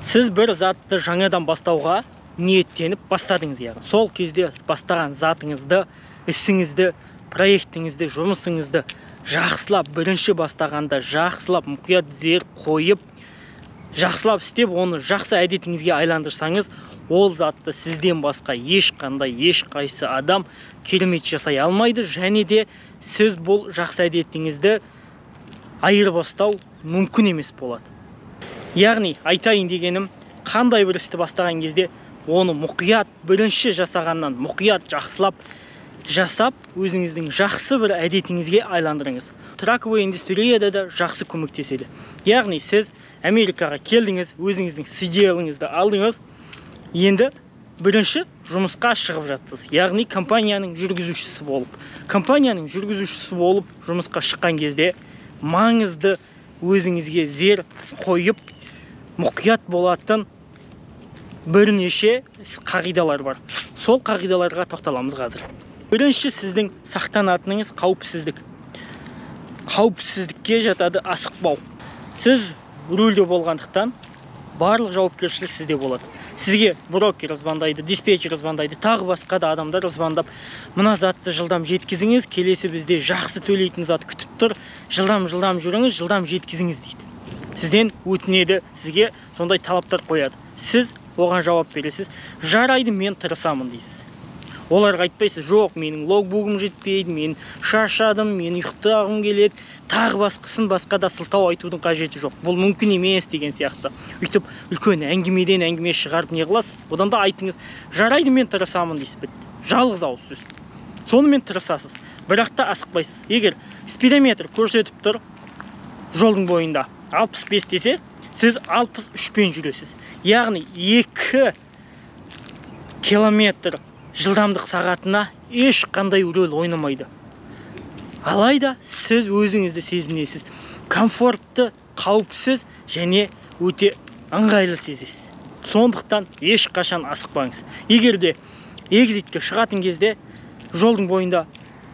Сіз бір затты жаңадан бастауға ниеттеніп бастадыңыз яғни. Сол кезде бастаған затыңызды, ісіңізді, проектіңізді, жұмысыңызды жақсылап, бірінші бастағанда жақсылап мұқият зер қойып, жақсылап істеп, оны жақсы әдетіңізге айландырсаңыз, ол затты сізден басқа ешқайсы адам керемет жасай алмайды, және де сіз бұл жақсы әдетіңізді айырбастау мүмкін емес болады. Яғни айтайын дегенім, қандай бір істі бастаған кезде оны мұқият, бірінші жасағаннан мұқият жақсылап жасап, өзіңіздің жақсы бір әдетіңізге айландырыңыз. Траковый индустрияда да жақсы көмектеседі. Яғни сіз Америкаға келдіңіз, өзіңіздің CDL-іңізді алдыңыз, енді бірінші жұмысқа шығып жатсыз. Яғни компанияның жүргізушісі болып, жұмысқа шыққан кезде маңызды өзіңізге зер қойып, мұқият болатын бірнеше қағидалар бар. Сол қағидаларға тоқталамыз қазір. Бірінші сіздің сақтанатыныңыз қауіпсіздік. Қауіпсіздікке жатады асықпау. Сіз рөлде болғандықтан барлық жауапкершілік сізде болады. Сізге брокер звондайды, диспетчер звондайды, тағы басқа да адамдар звондап, мына затты жылдам жеткізіңіз, келесі бізде жақсы төлейтін зат күтіп тұр, жылдам жүріңіз, жылдам жеткізіңіз дейді. Сізден өтінеді, сізге сондай талаптар қояды. Сіз оған жауап бересіз, жарайды, мен тырысамын дейсіз. Оларға айтпайсыз, жоқ, менің логбугым жетпейді, мен шаршадым, мен ұйықтағым келеді, тағы басқа да сылтау айтудың қажеті жоқ. Бұл мүмкін емес деген сияқты. Үйтіп үлкен әңгімеден әңгіме шығарып не қыласыз? Одан да айтыңыз, жарайды, мен тырысамын дейсіз. Жалғыз ауыз сөз. Сонымен тырысасыз. Бірақ та асықпайсыз. Егер спидометр көрсетіп тұр жолдың бойында 65 десе, сіз 63-пен жүресіз. Яғни 2 километр жылдамдық сағатына ешқандай рөл ойнамайды. Алайда сіз өзіңізді сезінесіз. Комфортты, қауіпсіз және өте ыңғайлы сезесіз. Сондықтан ешқашан асықпаңыз. Егер де экзитке шығатын кезде жолдың бойында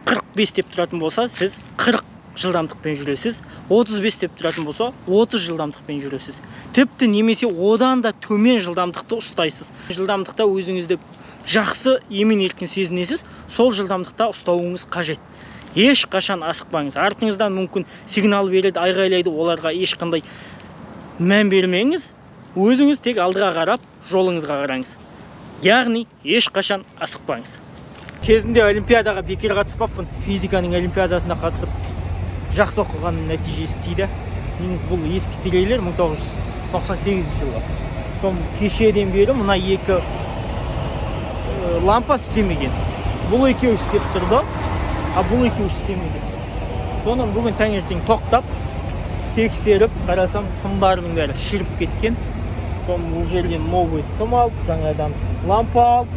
45 деп тұратын болса, сіз 40 жылдамдықпен жүресіз. 35 деп тұратын болса, 30 жылдамдықпен жүресіз. Тіпті немесе одан да төмен жылдамдықты ұстайсыз. Жылдамдықта өзіңізді жақсы емен-еркін сезінесіз, сол жылдамдықта ұстауыңыз қажет. Ешқашан асықпаңыз. Артыңыздан мүмкін сигнал береді, айғайлайды, оларға ешқандай мән бермеңіз. Өзіңіз тек алдыға қарап, жолыңызға қараңыз. Яғни ешқашан асықпаңыз. Кезінде олимпиадаға бекер қатыспаппын. Физиканың олимпиадасына қатысып, жақсы оқығанның нәтижесі тиді. Бұл ескі трейлер 1998 жылғы. Сол кешеден бері мына 2 лампа істемеген. Бұл екеуі істеп тұрды, бұл екеуі істемеген. Соны бүгін таңертең тоқтап, тексеріп, қарасам, сымдарының бәрі шіріп кеткен. Соны бұл жерден новый сым алып, жаңадан лампа алып,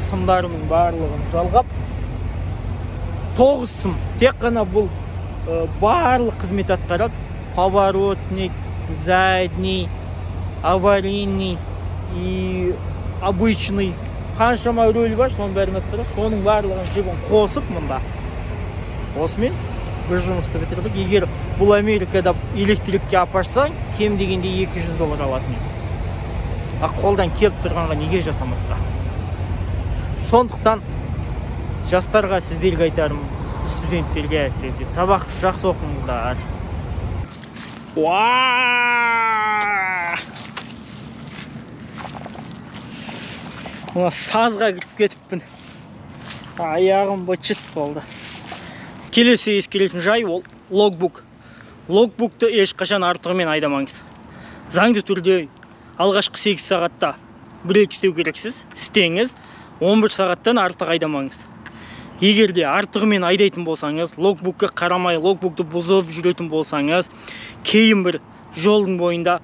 сымдарының барлығын жалғап, 9 сым. Тек қана бұл барлық қызмет атқарады. Поворотник, задний, аварийный и обычный. Қаншама рөл бар, соның бәрін атқарады. Соның барлығын жібін қосып мұнда. Осымен бір жұмысты бітірдік. Егер бұл Америкада электрикке апарсаң, кем дегенде $200 алатын еді. Қолдан келіп тұрғанға неге жасамасқа? Сондықтан жастарға сіздерге айтарым, студенттерге әсіресе сабақ жақсы оқыңыздар. Сазға кетіппін. Аяғым бычыт болды. Келесі ескеретін жай ол логбук. Логбукты ешқашан артығымен айдамаңыз. Заңды түрде алғашқы 8 сағатта брейк істеу керексіз. Істеңіз, 11 сағаттан артық айдамаңыз. Егер де артығымен айдайтын болсаңыз, логбукқа қарамай, логбукты бұзып жүретін болсаңыз, кейін бір жолдың бойында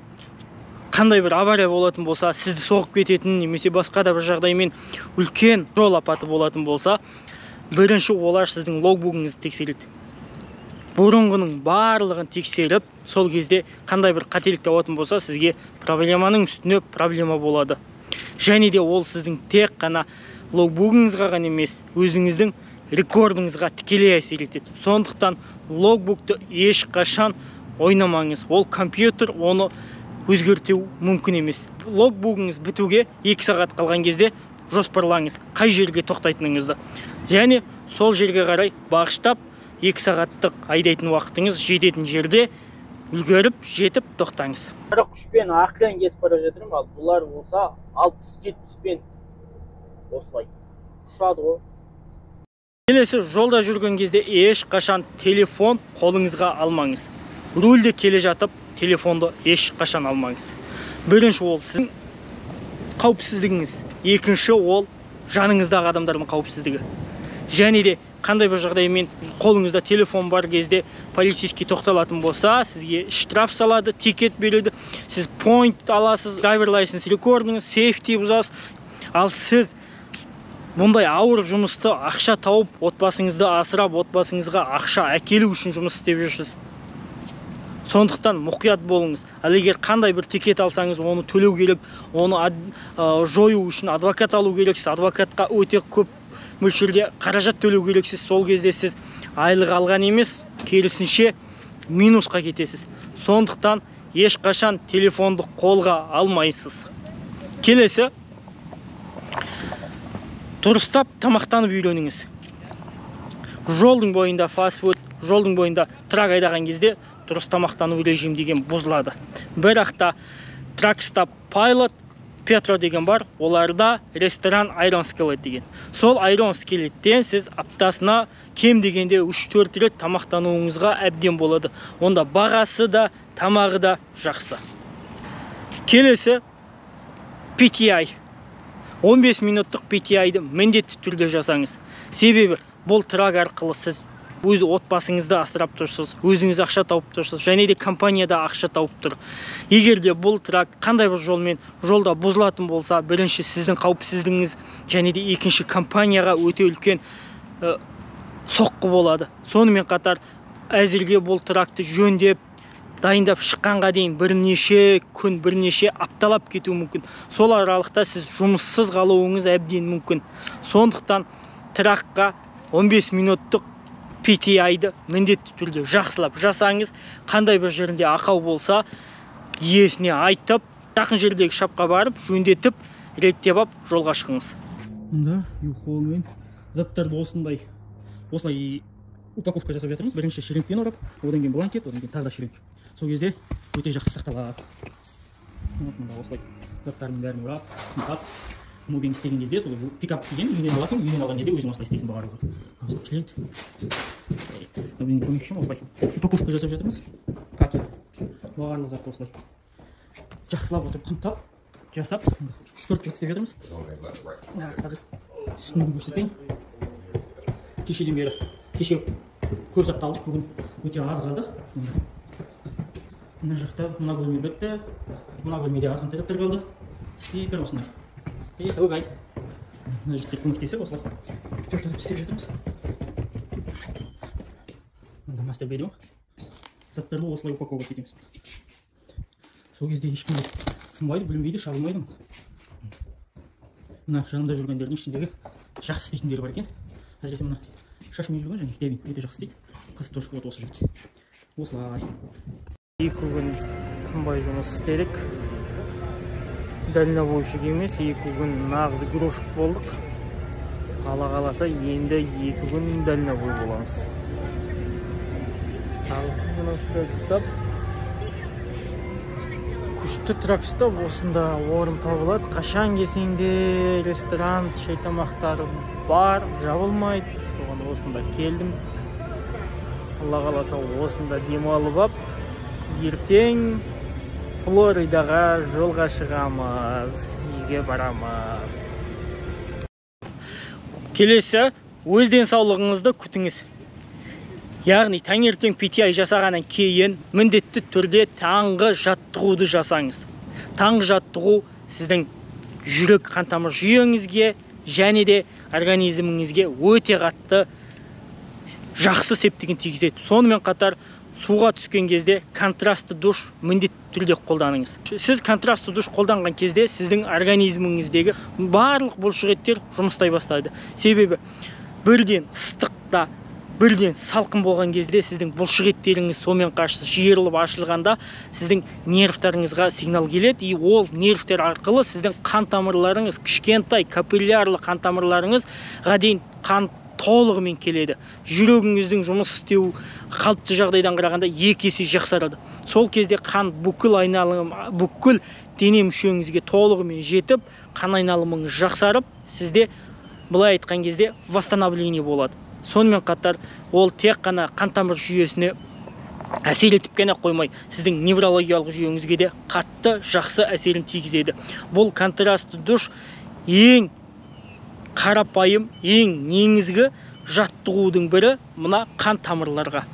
қандай бір авария болатын болса, сізді соғып кететін, немесе басқа да бір жағдаймен үлкен жол апаты болатын болса, бірінші олар сіздің логбугыңызды тексереді. Бұрынғының барлығын тексеріп, сол кезде қандай бір қателік табатын болса, сізге проблеманың үстіне проблема болады. Және де ол сіздің тек қана логбугыңызға ғана емес, өзіңіздің рекордыңызға тікелей әсер етеді. Сондықтан логбукты ешқашан ойнамаңыз. Ол компьютер оны өзгерту мүмкін емес. Логбугыңыз бітуге 2 сағат қалған кезде жоспарлаңыз қай жерге тоқтайтыныңызды. Және сол жерге қарай бағыштап 2 сағаттық айдайтын уақытыңыз жететін жерде үлгеріп, жетіп тоқтаңыз. 43-пен ақырын кетіп бара жатырмын, ал бұлар болса 60-70-пен осылай ұшады ғой. Келесі жолда жүрген кезде ешқашан телефон қолыңызға алмаңыз. Рульде келе жатып, телефонды ешқашан алмаңыз. Бірінші ол сіздің қауіпсіздігіңіз, екінші ол жаныңыздағы адамдардың қауіпсіздігі. Және де қандай бір жағдаймен қолыңызда телефон бар кезде полицейский тоқталатын болса, сізге штраф салады, тикет береді, сіз point аласыз, driver license рекордыңыз, safety бұзасыз. Ал сіз бұндай ауыр жұмысты ақша тауып, отбасыңызды асырап, отбасыңызға ақша әкелу үшін жұмыс істеп жүрсіз. Сондықтан мұқият болыңыз. Ал егер қандай бір тикет алсаңыз, оны төлеу керек, оны жою үшін адвокат алу керексіз, адвокатқа өте көп мөлшерде қаражат төлеу керексіз. Сол кезде сіз айлық алған емес, керісінше минусқа кетесіз. Сондықтан ешқашан телефонды қолға алмайсыз. Келесі, дұрыстап тамақтанып үйреніңіз. Жолдың бойында фастфуд, жолдың бойында трак айдаған кезде дұрыс тамақтану режим деген бұзылады. Бірақта Truckstop Pilot, Petro деген бар, оларда ресторан Iron Skillet деген. Сол Iron Skillеттен сіз аптасына кем дегенде 3-4 рет тамақтануыңызға әбден болады. Онда бағасы да, тамағы да жақсы. Келесі PTI. 15 минуттық PTI-ді міндетті түрде жасаңыз. Себебі бұл трак арқылы сіз өз отбасыңызды асырап тұрсыз, өзіңіз ақша тауып тұрсыз, және де компанияда ақша тауып тұр. Егер де бұл трак қандай бір жолмен жолда бұзылатын болса, бірінші сіздің қауіпсіздігіңіз, және де екінші компанияға өте үлкен соққы болады. Сонымен қатар әзірге бұл тракты жөндеп, дайындап шыққанға дейін бірнеше күн, бірнеше апталап кетуі мүмкін. Сол аралықта сіз жұмыссыз қалуыңыз әбден мүмкін. Сондықтан тракқа 15 минуттық PTI-ді міндетті түрде жақсылап жасаңыз. Қандай бір жерінде ақау болса, иесіне айтып, жақын жердегі шапқа барып, жөндетіп, реттеп ап, жолға шығыңыз. Мұнда қолмен заттарды осылай упаковка жасап жатырмыз. Бірінші шіріңкпен орап, одан кейін бланкет, одан кейін тағы да шіріңк. Сол кезде өте жақсы сақталады. Мұнда осылай заттардың бәрін орап, мувинг істеген кезде, пикап деген үйден аласың, үйден алған кезде өзің осылай істейсің бағару. Клиент. Менің көмекшім осылай упаковка жасап жатырмыз. Пакет. Бағарлық зат осылай жақсылап отырып қымтап, жасап, 3-4 рет істеп жатырмыз. Қазір үстін көрсетейін. Кешеден бері, кеше көп затты алдық, бүгін өте аз қалды. Мына жақта мына бөлме бітті, мына бөлмеде азғантай заттар қалды. Спикер осындай. Hello guys. Мына жерде көмектесіп осылай төртіп істеп жатырмыз. Мында мастер бедеу. Заттарды осылай упаковка етеміз. Сол кезде ешкім сынбайды, бүлінбейді, шабылмайды. Мына жанында жүргендердің ішіндегі жақсы істейтіндері бар екен. Әсіресе мына шашымен жүрген және Кевин өте жақсы істейді. Қыз тоже вот осы жерде. Осылай. 2 күн тынбай жұмыс істедік. Дальнобойщик емес, 2 күн нағыз грузчик болдық. Алла қаласа енді 2 күн дальнобой боламыз. Ал мына Truckstop күшті Truckstop, осында орын табылады. Қашан келсең де ресторан, шай тамақтары бар, жабылмайды. Соған осында келдім. Алла қаласа осында демалып ап, ертең Флоридаға жолға шығамыз, үйге барамыз. Келесі, өз денсаулығыңызды күтіңіз. Яғни таңертең PTI жасағаннан кейін міндетті түрде таңғы жаттығуды жасаңыз. Таңғы жаттығу сіздің жүрек қан тамыр жүйеңізге және де организміңізге өте қатты жақсы септігін тигізеді. Сонымен қатар суға түскен кезде контрастты душ міндетті түрде қолданыңыз. Сіз контрастты душ қолданған кезде сіздің организміңіздегі барлық бұлшықеттер жұмыстай бастайды. Себебі бірден ыстықта бірден салқын болған кезде сіздің бұлшық еттеріңіз сонымен қарсы жиырылып ашылғанда сіздің нервтарыңызға сигнал келеді, и ол нервтер арқылы сіздің қан тамырларыңыз, кішкентай капиллярлы қан тамырларыңызға дейін қан толығымен келеді. Жүрегіңіздің жұмыс істеу қалыпты жағдайдан қарағанда 2 есе жақсарады. Сол кезде қан бүкіл айналым, бүкіл дене мүшеңізге толығымен жетіп, қан айналымыңыз жақсарып, сізде былай айтқан кезде восстановление болады. Сонымен қатар ол тек қана қан тамыр жүйесіне әсер етіп қана қоймай, сіздің неврологиялық жүйеңізге де қатты жақсы әсерін тигізеді. Бұл контрастты душ ең қарапайым, ең негізгі жаттығудың бірі мына қан тамырларға.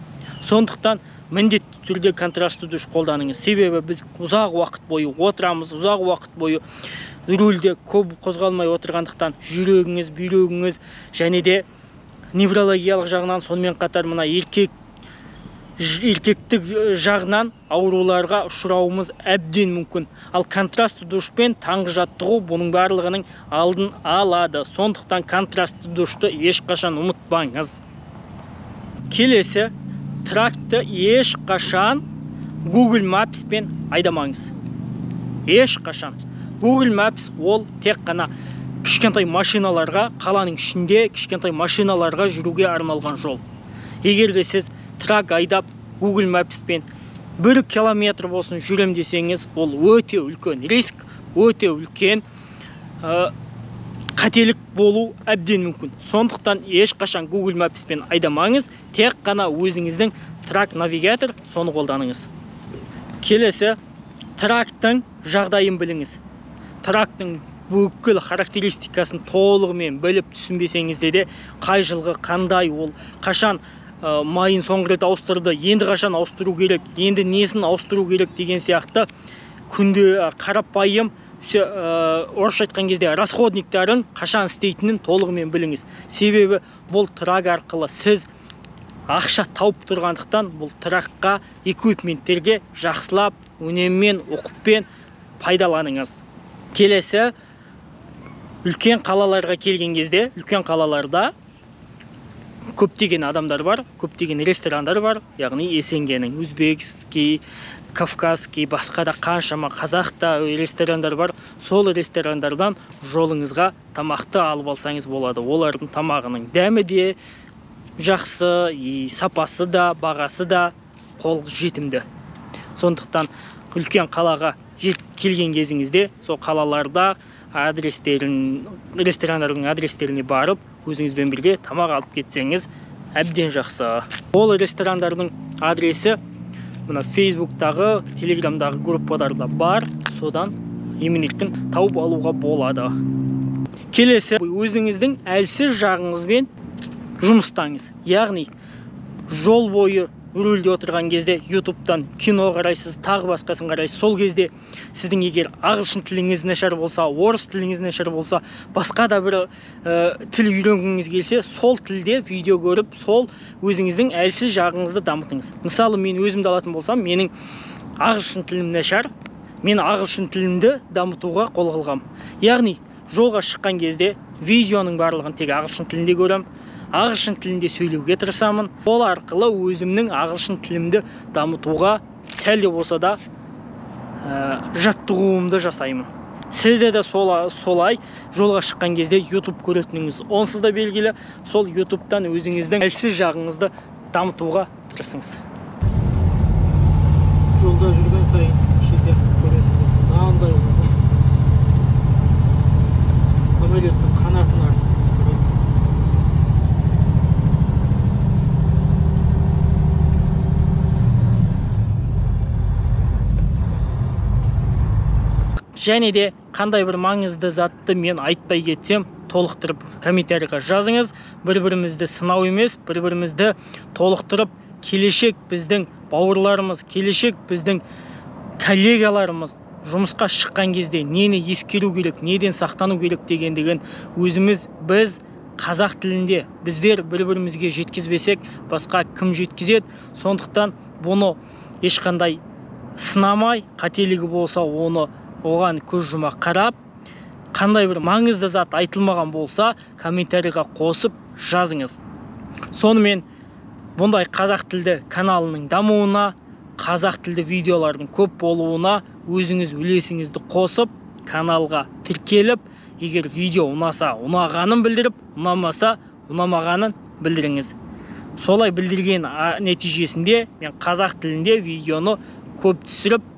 Сондықтан міндетті түрде контрастты душ қолданыңыз. Себебі біз ұзақ уақыт бойы отырамыз, ұзақ уақыт бойы рөлде көп қозғалмай отырғандықтан жүрегіңіз, бүйрегіңіз және де неврологиялық жағынан, сонымен қатар мына еркектік жағынан ауруларға ұшырауымыз әбден мүмкін. Ал контрастты душпен таңғы жаттығу бұның барлығының алдын алады. Сондықтан контрастты душты ешқашан ұмытпаңыз. Келесі, тракты ешқашан Google Maps пен айдамаңыз. Ешқашан. Google Maps ол тек қана кішкентай машиналарға, қаланың ішінде кішкентай машиналарға жүруге арналған жол. Егер де сіз трак айдап Google Maps пен 1 километр болсын жүрем десеңіз, ол өте үлкен риск, өте үлкен қателік болу әбден мүмкін. Сондықтан ешқашан Google Maps пен айдамаңыз, тек қана өзіңіздің трак навигатор, соны қолданыңыз. Келесі, трактың жағдайын біліңіз. Трактың бүкіл характеристикасын толығымен біліп түсінбесеңізде де, қай жылғы қандай ол, қашан майын соңғы рет ауыстырды, енді қашан ауыстыру керек, енді несін ауыстыру керек деген сияқты күнде қарапайым, орысша айтқан кезде расходниктарын қашан істейтінін толығымен біліңіз. Себебі бұл трак арқылы сіз ақша тауып тұрғандықтан, бұл тракқа эквипменттерге жақсылап, үнеммен, оқыппен пайдаланыңыз. Келесі, үлкен қалаларға келген кезде, үлкен қалаларда көптеген адамдар бар, көптеген ресторандар бар, яғни Есенгенің, өзбекский, кавказский, басқа да қаншама қазақта ресторандар бар. Сол ресторандардан жолыңызға тамақты алып алсаңыз болады. Олардың тамағының дәмі де жақсы, сапасы да, бағасы да қол жетімді. Сондықтан үлкен қалаға келген кезіңізде, сол қалаларда ресторандардың адрестеріне барып, өзіңізбен бірге тамақ алып кетсеңіз, әбден жақсы. Ол ресторандардың адресі мына Facebook'тағы, Telegram'дағы группаларда бар, содан емін-еркін тауып алуға болады. Келесі, өзіңіздің әлсіз жағыңызбен жұмыстаңыз. Яғни, жол бойы рөлде отырған кезде YouTube'дан кино қарайсыз, тағы басқасын қарайсыз. Сол кезде сіздің егер ағылшын тіліңіз нашар болса, орыс тіліңіз нашар болса, басқа да бір тіл үйренгіңіз келсе, сол тілде видео көріп, сол өзіңіздің әлсіз жағыңызды дамытыңыз. Мысалы, мен өзімді алатын болсам, менің ағылшын тілім нашар, мен ағылшын тілімді дамытуға қол қылғам. Яғни, жолға шыққан кезде видеоның барлығын тек ағылшын тілінде көрем, ағылшын тілінде сөйлеуге тырысамын. Ол арқылы өзімнің ағылшын тілімді дамытуға сәл де болса да жаттығуымды жасаймын. Сізде де солай жолға шыққан кезде YouTube көретініңіз онсыз да белгілі. Сол YouTube'дан өзіңіздің әлсіз жағыңызды дамытуға тырысыңыз. Жолда жүрген сайын көресіңіз. Мынандай самолеттің қанатын артып және де қандай бір маңызды затты мен айтпай кетсем, толықтырып комментарийға жазыңыз. Бір-бірімізді сынау емес, бір-бірімізді толықтырып, келешек біздің бауырларымыз, келешек біздің коллегаларымыз жұмысқа шыққан кезде нені ескеру керек, неден сақтану керек дегендігін біз қазақ тілінде біздер бір-бірімізге жеткізбесек, басқа кім жеткізеді? Сондықтан бұны ешқандай сынамай, қателігі болса оған көз жұма қарап, қандай бір маңызды зат айтылмаған болса, комментарийға қосып жазыңыз. Сонымен Бұндай қазақ тілді каналының дамуына, қазақ тілді видеолардың көп болуына өзіңіз үлесіңізді қосып, каналға тіркеліп, егер видео ұнаса, ұнағанын білдіріп, ұнамаса, ұнамағанын білдіріңіз. Солай білдірген нәтижесінде мен қазақ тілінде видеоны көп түсіріп,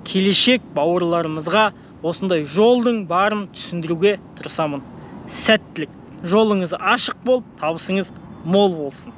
келешек бауырларымызға осындай жолдың барын түсіндіруге тырысамын. Сәттілік. Жолыңыз ашық болып, табысыңыз мол болсын.